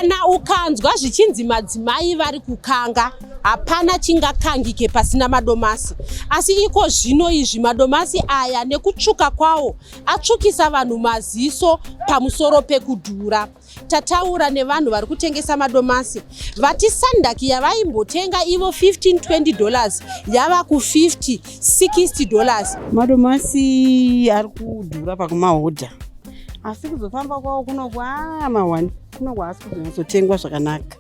Kana ukanzwa zvichinzi madzimai vari kukanga, hapana chingakangike pasina madomasi. Asi iko zvino izvi madomasi aya nekutsvuka kwawo atsvukisa vanhu maziso pamusoro pekudhura. Tataura nevanhu vari kutengesa madomasi. Vati sandaki yavaimbotenga ivo $15-20 yava ku $50-60. Madomasi ari kudhura pakumahodha. Asi kuzofamba kwawo kunogwamawani kunogwasi kuzonyatotengwa zvakanaka.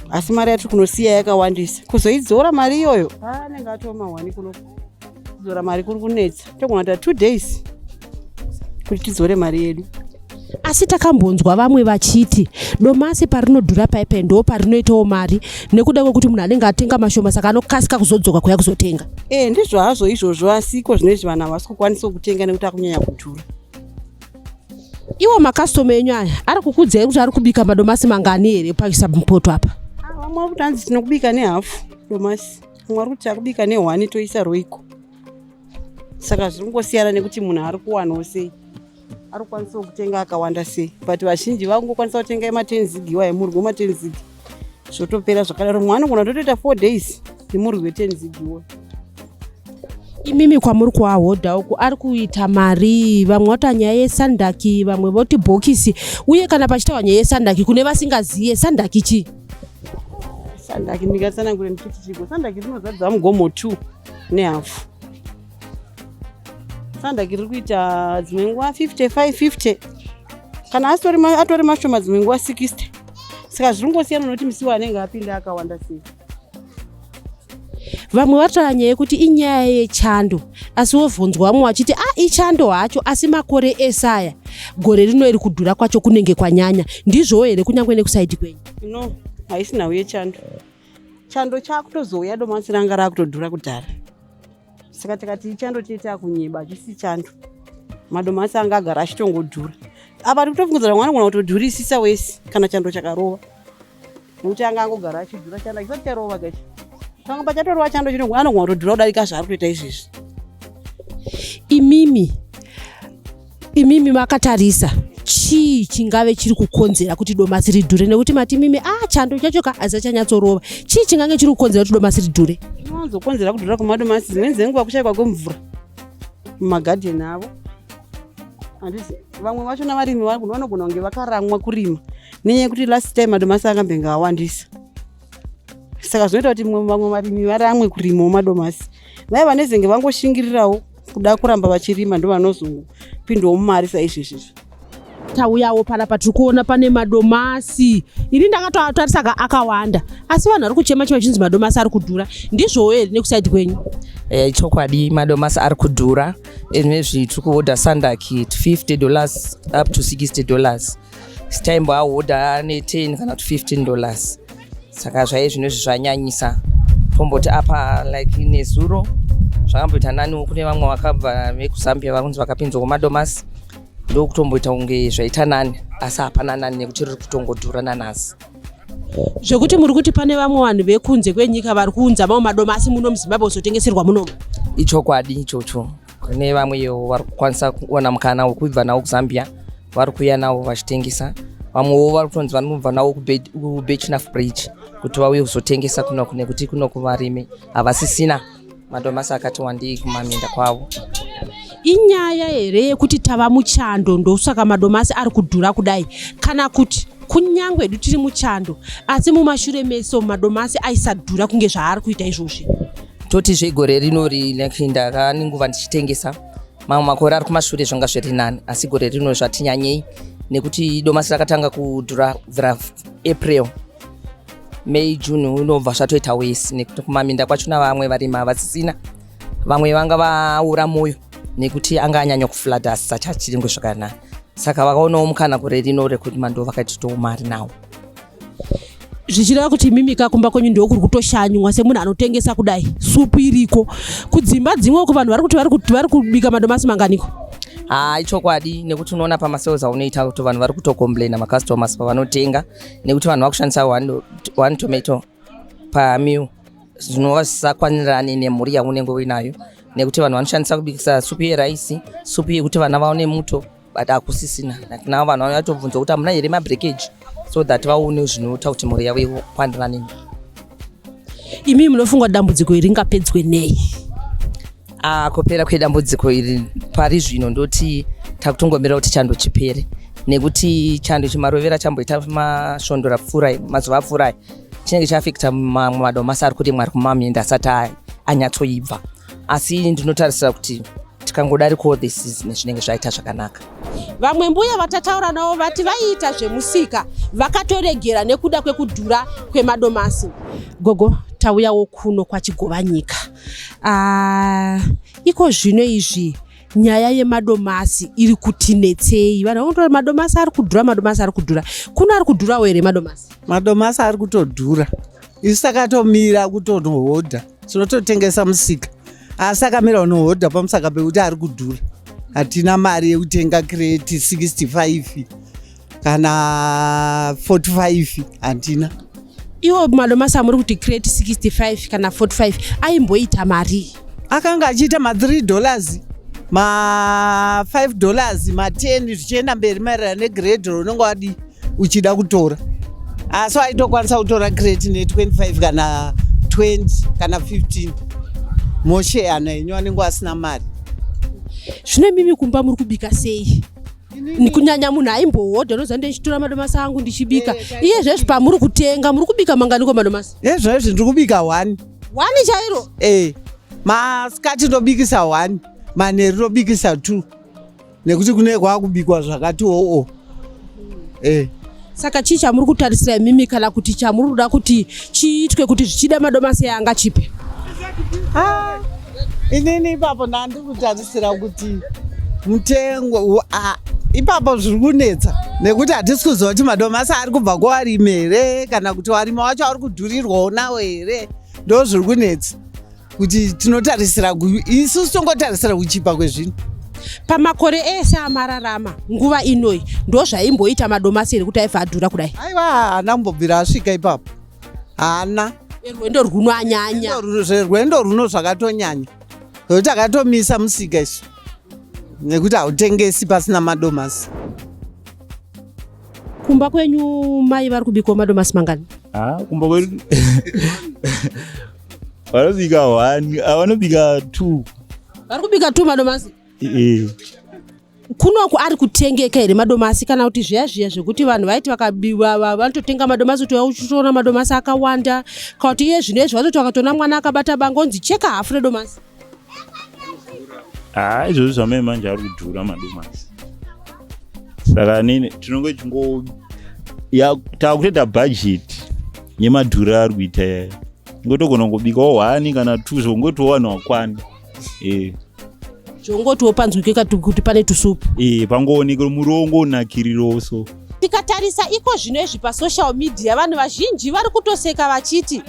Asi mari yacho kunosiya yakawandisa. Kuzoidzora mari iyoyo anenge atomawani kudzora mari kuri kunetsa. Togona kuita 2 days kuti tidzore mari yedu. Asi takambonzwa vamwe vachiti domasi parinodhura paipe ndo parinoitawo mari nekuda kwekuti munhu anenge atenga mashoma saka anokasika kuzodzoka kuya kuzotenga. Ndizvo hazvo izvozvo, asi iko zvinezvi vanhu havasi kukwanisa kutenga nekuti akunyanya kudhura. Iwo makastoma enyu aya ari kukudzai kuti ari kubika madomasi mangani here paisa mupoto apa? Vamwe vari kuti hanzi tinokubika nehafu domasi, vamwe vari kuti takubika ne1 toisa roiko. Saka zviri kungosiyana nekuti munhu ari kuwanawo sei, ari kukwanisa kutenga akawanda sei. But vazhinji vangokwanisa kutenga ema10 zigi iwaye murwi wema10 zigi zvotopera zvakadaro. Mumwe anogona kutoita 4 days nemurwi we10 zigi iwoyo. Imimi kwamuri kuahodha uku ari kuita mari, vamwe vati nyaya yesandaki, vamwe voti bhokisi. Uye kana pachitaura nyaya yesandaki kune vasingaziye sandaki chi? Sandaki ndingatsanangure ndikuti chiko. Sandaki rinozadza mugomo 2 nehafu. Sandaki riri kuita dzimwe nguva 55-50. Kana atori mashoma dzimwe nguva 60. Saka zviri kungosiyana nekuti musi wanenge apinda akawanda sei. Vamwe vataura nyaya yekuti inyaya yechando, asi wobvunzwa vamwe vachiti ichando hacho, asi makore esaya gore rino iri kudhura kwacho kunenge kwanyanya. Ndizvowo here kunyange nekusaidi kwenyu? No, haisi nhau yechando. Chando chakutozouya domasi ranga rakutodhura kudhara. Saka tikati ichando tiita kunyeba achisi chando, madomasi anga agara achitongodhura. Apa tikutofungidzira mwana kana kutodhurisisa wese kana chando chakarova. Nokuti anga angogara achidhura chando chisati charova gacho. Pamwe pachatorova chando chino anogona kutodhura kudarika zvaari kuita izvezvi. Imimi makatarisa chii chingave chiri kukonzera kuti domasi ridhure? Nekuti mati imimi chando chacho hazachanyatsorova. Chii chingange chiri kukonzera kuti domasi ridhure? Zvinozokonzera kudhura kwemadomasi dzimweni dzenguva kushaikwa kwemvura mumagadheni avo. Handisi vamwe vachona varimi vanogona kunge vakaramwa kurima nenyaya yekuti last time madomasi akambenga awandisa. Saka zvinoita kuti vamwe varimi varamwe kurima madomasi. Vaya vanezenge vangoshingirirawo kuda kuramba vachirima ndo vanozopindawo mumari saizvezvi. Tauyawo panapa tiri kuona pane madomasi. Ini ndakatotarisa akawanda. Asi vanhu vari kuchema chinzi madomasi ari kudhura. Ndizvowo here nekusaidi kwenyu? Chokwadi madomasi ari kudhura. Ezvinezvi tiri kuhodha sandaki $50 up to $60. Sitambo ahodha ne10 kana kuti $15. Saka zvaiye zvinezvi zvanyanyisa. Tomboti apa like nezuro zvakamboita nani. Kune vamwe vakabva vekuzambia vakunzi vakapinzwa kumadomasi ndokutomboita kunge zvaita nani, asi hapana nani nekuti riri kutongodhura nanhasi. Zvekuti muri kuti pane vamwe vanhu vekunze kwenyika vari kuunza mamwe madomasi muno muZimbabwe kuzotengeserwa muno? Ichokwadi ichocho. Kune vamwewo vari kukwanisa kuona mukana wekubva nawo kuZambia vari kuuya nawo vachitengesa. Vamwewo vari kutonzi vanobva nawo kuBechnafu Bridge kuti vauye kuzotengesa kuno nekuti kuno kuvarimi havasisina madomasi akati wandei kumaminda kwavo. Inyaya here yekuti tava muchando ndosaka madomasi ari kudhura kudai, kana kuti kunyangwe tiri muchando asi mumashure meso madomasi aisadhura kunge zvaari kuita izvozvi? Toti zvegore rinori ndaka nenguva ndichitengesa mamwe makore ari kumashure zvanga zviri nani, asi gore rino zvati nyanyei nekuti domasi rakatanga kudhura kubvira April, May, June unobva zvatoita wese nekuti kumaminda kwachona vamwe varimi havasisina, vamwe vanga vaura moyo nekuti anga anyanya kufladha asati achirengwe zvakanaka. Saka vakaonawo mukana gore rino rekuti mando vakatitowo mari nawo. Zvichireva kuti mimika kumba kwenyu ndio kuri kutoshanywa semunhu anotengesa kudai supu iriko kudzimba dzimwe ku vanhu vari kubika madomasi manganiko? Ichokwadi nekuti unoona pamasales aunoita kuti vanhu vari kutokomplaina macustomers pavanotenga nekuti vanhu vakushandisa one tomato pameal zvinova zvisakwanirane nemhuri yaunenge uinayo, nekuti vanhu vanoshandisa kubikisa supu yeraisi, supu yekuti vana vaone muto, but hakusisina. Navo vanhu vanotobvunza kuti hamuna here mabreakage, so that vaone zvinoita kuti mhuri yavo ikwandirana nini. Imi munofunga dambudziko iri ringapedzwe nei? Kupera kwedambudziko iri pari zvino ndoti takutongomira kuti chando chipere, nekuti chando chimarovera chamboita masvondo apfuura mazuva apfuura chinenge chaafekta mamwe madomasi ari kurimwa ari kumamyenda asati anyatsoibva. Asi ndinotarisira kuti tikangodarikawo this season zvinenge zvaita zvakanaka. Vamwe mbuya vatataura navo vati vaiita zvemusika vakatoregera nekuda kwekudhura kwemadomasi. Gogo, tauyawo kuno kwachigovanyika. Iko zvino izvi nyaya yemadomasi iri kutinetsei? Vanhu vanotora madomasi ari kudhura, madomasi ari kudhura. Kuno ari kudhurawo here madomasi? Madomasi ari kutodhura. Isu takatomira kutonohodha. Tinototengesa musika. Asi akamira unohodha pamusaka pekuti ari kudhura. Hatina mari yekutenga kreti 65 kana 45 hatina. Iwo madomasi amuri kuti kreti 65 kana 45 aimboita mari? Akanga achiita $3, $5, $10 zvichienda mberi maererano negrade raunenge wadi uchida kutora. Asi waitokwanisa kutora kreti ne25 kana 20 kana 15. Mosheyana henyu anenge asina mari. Zvino mimi kumba muri kubika sei? Kunyanya munhu aimbohodha unoziva ndichitora madomasi angu ndichibika. Iye zvezvi pamuri kutenga muri kubika manganiko madomasi? Ezvezvi ndiri kubika 1 chairo? Masikati tobikisa 1, manheru tobikisa 2, nekuti kune kwakubikwa zvakati Saka chii chamuri kutarisira mimi kana kuti chamuri kuda kuti chiitwe kuti zvichida madomasi anga chipe? Inini ipapo ndandiri kutarisira kuti mutengo ipapo zviri kunetsa, nekuti hatisi kuziva kuti madomasi ari kubva kuvarimi here kana kuti varimi vacho ari kudhurirwawo nawo here. Ndo zviri kunetsa kuti tinotarisira, isusu tongotarisira kuchipa kwezvinhu. Pamakore ese amararama nguva inoi ndo zvaimboita madomasi here kuti aibva adhura kudai? Aiwa, haana kumbobvira asvika ipapo. Haana. Rwendo runonyanya. Rwendo runo zvakatonyanya. Nokuti akatomisa musika isu. Nekuti hautengesi pasina madomasi. Kumba kwenyu mai vari kubikawo madomasi mangani? Kumba kwedu vanobika 1, avanobika 2. Vari kubika 2 madomasi? Kunoku ari kutengeka here madomasi kana kuti zviya zvekuti vanhu vaiti vakabiwa vanototenga madomasi kuti uchitora madomasi akawanda, kana kuti iye zvino izvi vatoti vakatona mwana akabata bangonzi cheka hafu redomasi? Izvozvo zvamai manje ari kudhura madomasi. Saka nini tinonge takutoita bhajeti yemadhura ari kuita. Ngotogona kubikawo 1 kana 2 zvongotiwo vanhu vakwana. Zvongotiwo panzwike kuti pane tusupu. Pangoonekera murongo unakiriroso. Tikatarisa iko zvino izvi pasocial media vanhu vazhinji vari kutoseka vachiti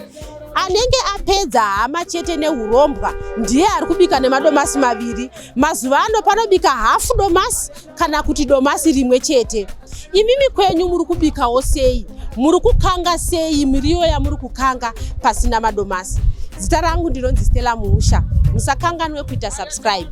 anenge apedza hama chete neurombwa ndiye ari kubika nemadomasi 2. Mazuva ano panobika hafu domasi kana kuti domasi rimwe chete. Imimi kwenyu muri kubikawo sei? Muri kukanga sei miriwo yamuri kukanga pasina madomasi? Zita rangu ndinonzi Stella Muusha. Musakanganwe kuita subscribe.